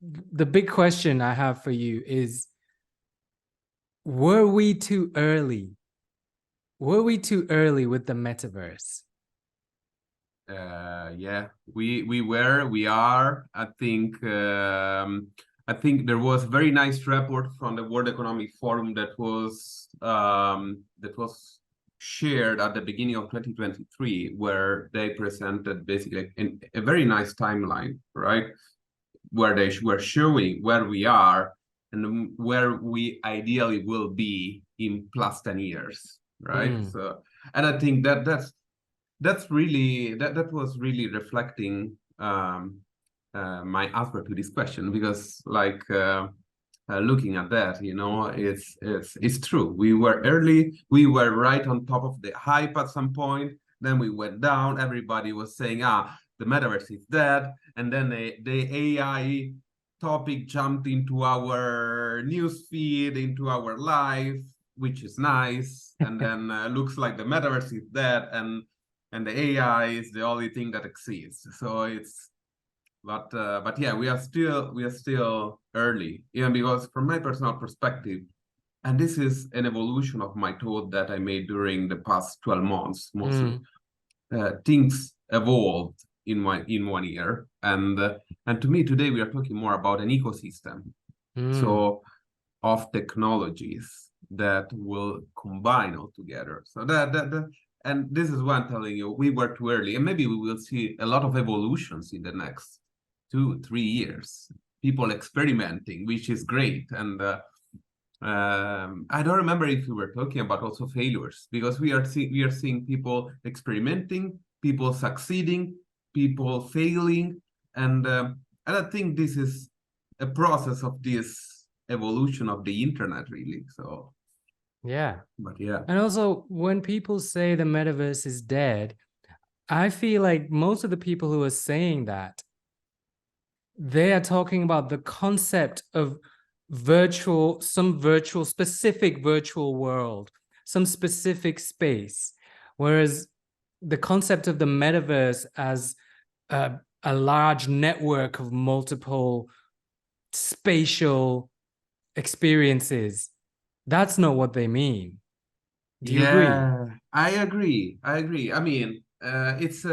the big question I have for you is, were we too early? Were we too early with the metaverse? Yeah, we are. I think there was a very nice report from the World Economic Forum that was shared at the beginning of 2023, where they presented basically a very nice timeline, right? Where they were showing where we are and where we ideally will be in plus 10 years, right? So, and I think that was really reflecting my answer to this question, because looking at that, it's true. We were early. We were right on top of the hype at some point. Then we went down. Everybody was saying, the metaverse is dead. And then the AI topic jumped into our news feed, into our life, which is nice. And then looks like the metaverse is dead, and the AI is the only thing that exists. So but yeah, we are still early, because from my personal perspective, and this is an evolution of my thought that I made during the past 12 months, mostly. Things evolved in 1 year, and to me today we are talking more about an ecosystem, so of technologies that will combine all together. So and this is why I'm telling you, we were too early, and maybe we will see a lot of evolutions in the next 2-3 years. People experimenting, which is great. And I don't remember if we were talking about also failures, because we are seeing people experimenting, people succeeding, people failing, and I think this is a process of this evolution of the internet, really. So Yeah. but yeah. And also, when people say the metaverse is dead, I feel like most of the people who are saying that, they are talking about the concept of specific virtual world, some specific space. Whereas the concept of the metaverse as a large network of multiple spatial experiences, that's not what they mean. Do you agree? I agree. I mean, it's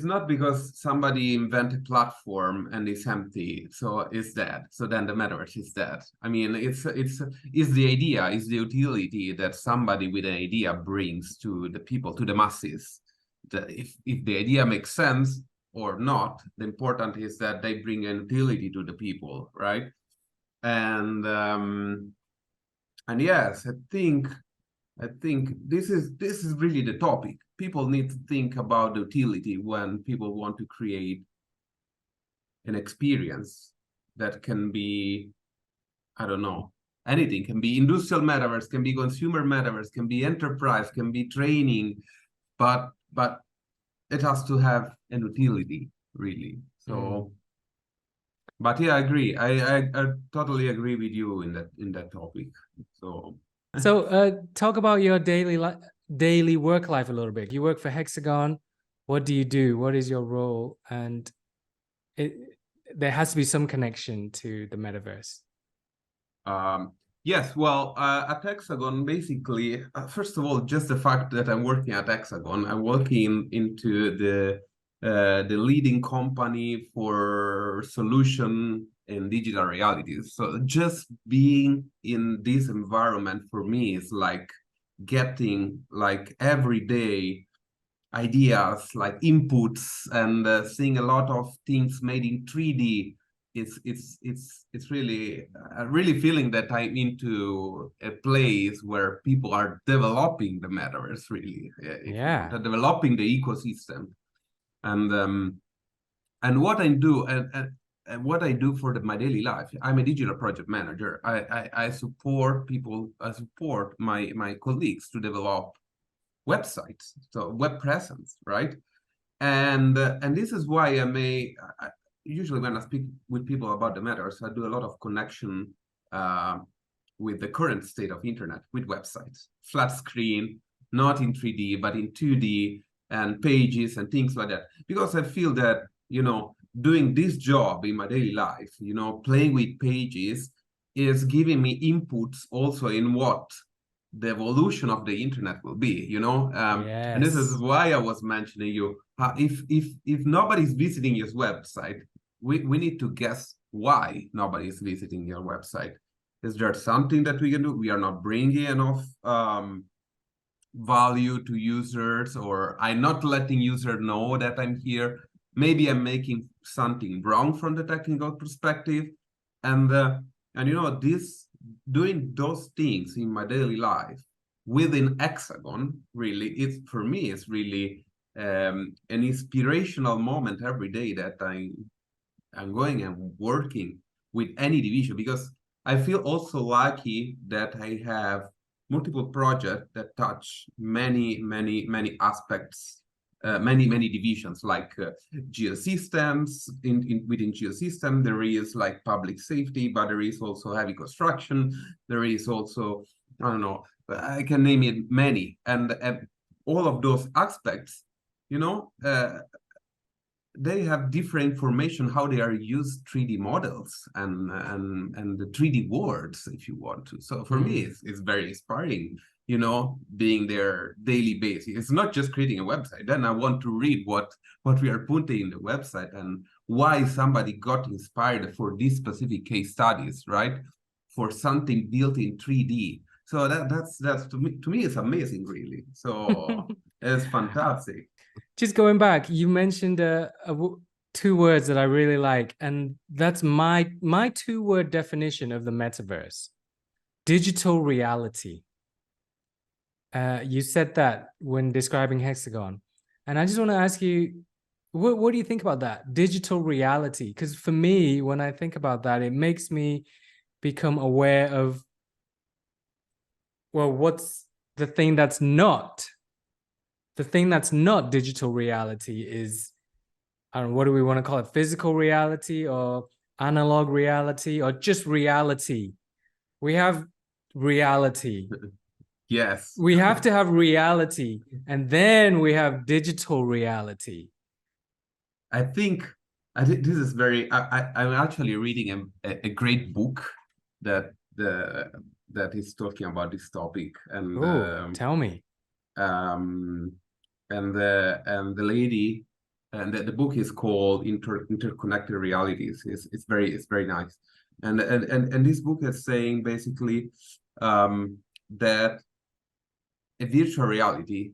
not because somebody invented platform and it's empty, so it's dead. So then the metaverse is dead. I mean, it's the idea, is the utility that somebody with an idea brings to the people, to the masses. If the idea makes sense or not, the important is that they bring an utility to the people, right? And yes, I think this is really the topic. People need to think about the utility when people want to create an experience that can be, I don't know, anything. Can be industrial metaverse, can be consumer metaverse, can be enterprise, can be training, but it has to have an utility, really. So but yeah, I agree. I totally agree with you in that topic. So talk about your daily work life a little bit. You work for Hexagon. What do you do? What is your role? And there has to be some connection to the metaverse. Yes, well, at Hexagon, basically, first of all, just the fact that I'm working at Hexagon, I'm working into the leading company for solution in digital realities. So just being in this environment for me is like getting like every day ideas, like inputs, and seeing a lot of things made in 3D. It's really feeling that I'm into a place where people are developing the metaverse, really. Yeah. They're developing the ecosystem. And what I do, and what I do for my daily life, I'm a digital project manager. I support people, I support my colleagues to develop websites, so web presence, right? And this is why usually when I speak with people about the matters, I do a lot of connection with the current state of internet, with websites, flat screen, not in 3D but in 2D, and pages and things like that, because I feel that doing this job in my daily life, you know, playing with pages is giving me inputs also in what the evolution of the internet will be, you know. And this is Yes. why I was mentioning you. If nobody's visiting your website, we need to guess why nobody is visiting your website. Is there something that we can do? We are not bringing enough value to users, or I'm not letting user know that I'm here. Maybe I'm making something wrong from the technical perspective. And you know, this doing those things in my daily life within Hexagon, really, it's for me, it's really an inspirational moment every day that I'm going and working with any division, because I feel also lucky that I have multiple projects that touch many aspects, many divisions, like geosystems. Within geosystem, there is like public safety, but there is also heavy construction. There is also, I don't know, I can name it many, and all of those aspects, you know, they have different information how they are used 3D models and the 3D words, if you want to. So for me, it's very inspiring, you know, being their daily basis. It's not just creating a website. Then I want to read what we are putting in the website and why somebody got inspired for these specific case studies, right? For something built in 3D. So that's to me it's amazing, really. So it's fantastic. Just going back, you mentioned two words that I really like, and that's my two-word definition of the metaverse: digital reality. You said that when describing Hexagon, and I just want to ask you, what do you think about that digital reality? Because for me, when I think about that, it makes me become aware of, well, what's the thing that's not digital reality is, I don't know, what do we want to call it? Physical reality or analog reality or just reality? We have reality. Yes. We have to have reality, and then we have digital reality. I think this is very. I'm actually reading a great book that that is talking about this topic, Oh, tell me. um and the lady, and the book is called Interconnected Realities. It's very nice, and this book is saying basically that a virtual reality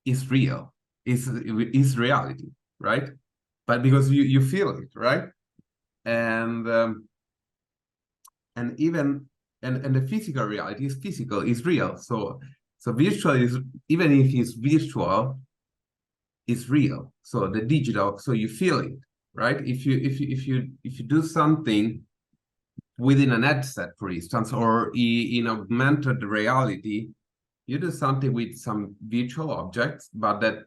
is real, is reality, right? But because you feel it, right? And even and the physical reality is physical, is real. So virtual is, even if it's virtual, is real. So the digital, so you feel it, right? If you do something within an headset, for instance, or in augmented reality, you do something with some virtual objects, but that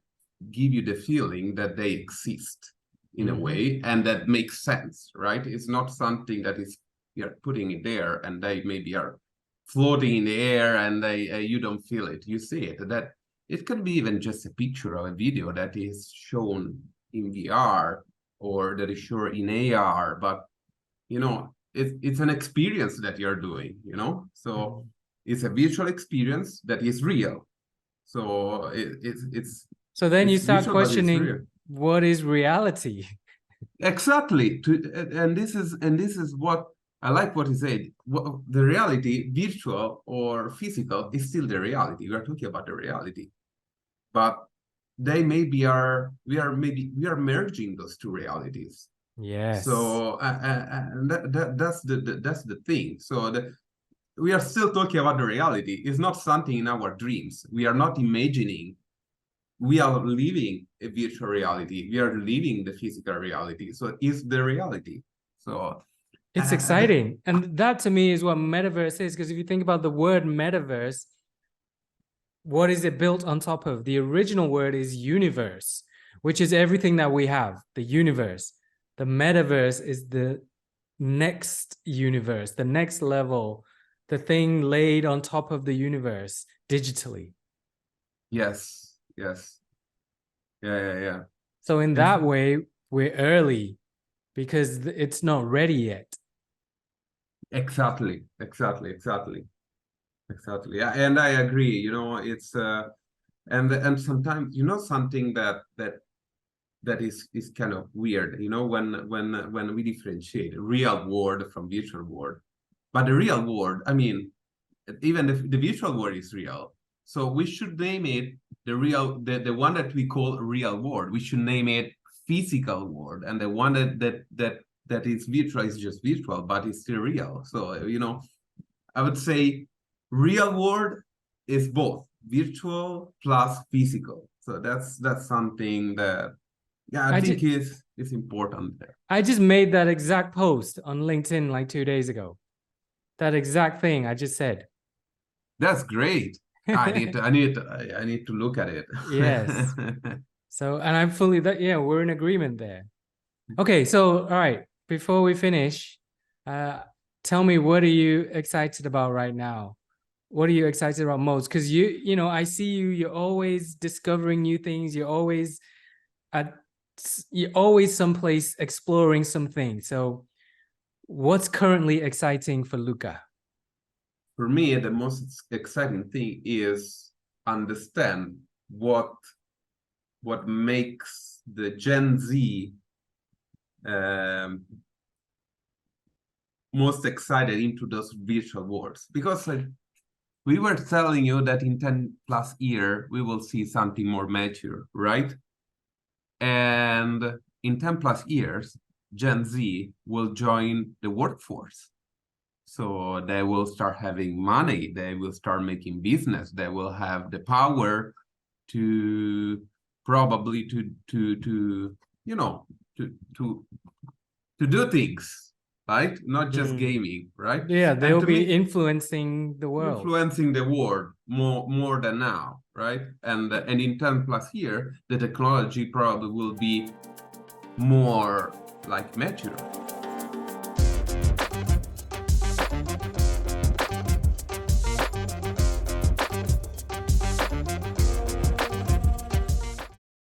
give you the feeling that they exist in a way, and that makes sense, right? It's not something that is, you're putting it there and they maybe are floating in the air and they you don't feel it, you see it. That it can be even just a picture or a video that is shown in VR, or that is shown in AR, but you know, it's an experience that you're doing, you know. So it's a virtual experience that is real. So So then you it's start virtual, but it's real. questioning, what is reality? Exactly. And this is what I like what he said. The reality, virtual or physical, is still the reality. We are talking about the reality, but they maybe are we are merging those two realities. Yes. So and that's the thing. So we are still talking about the reality. It's not something in our dreams. We are not imagining. We are living a virtual reality. We are living the physical reality. So it's the reality. So It's exciting. And that to me is what metaverse is. Because if you think about the word metaverse, what is it built on top of? The original word is universe, which is everything that we have, the universe. The metaverse is the next universe, the next level, the thing laid on top of the universe digitally. yes, yeah. So in And that way, we're early. because it's not ready yet. Exactly. Yeah, and I agree. It's and sometimes something that is kind of weird. When we differentiate real world from virtual world, but the real world, I mean, even the virtual world is real. So we should name it the one that we call real world. We should name it physical world, and the one that is virtual is just virtual, but it's still real. So I would say real world is both virtual plus physical. So that's something that I think is important there. I just made that exact post on LinkedIn like 2 days ago. That exact thing I just said. That's great. I need to look at it. Yes. So, and I'm fully we're in agreement there. Okay, so all right, before we finish, tell me, what are you excited about right now? What are you excited about most? Because I see you're always discovering new things. You're always someplace exploring something. So what's currently exciting for Luca? For me, the most exciting thing is understand what makes the Gen Z most excited into those virtual worlds. Because we were telling you that in 10 plus years, we will see something more mature, right? And in 10 plus years, Gen Z will join the workforce. So they will start having money, they will start making business, they will have the power to probably to do things, right? Not just gaming, right? Yeah, they'll be influencing the world. Influencing the world more than now, right? And in 10 plus years, the technology probably will be more like mature.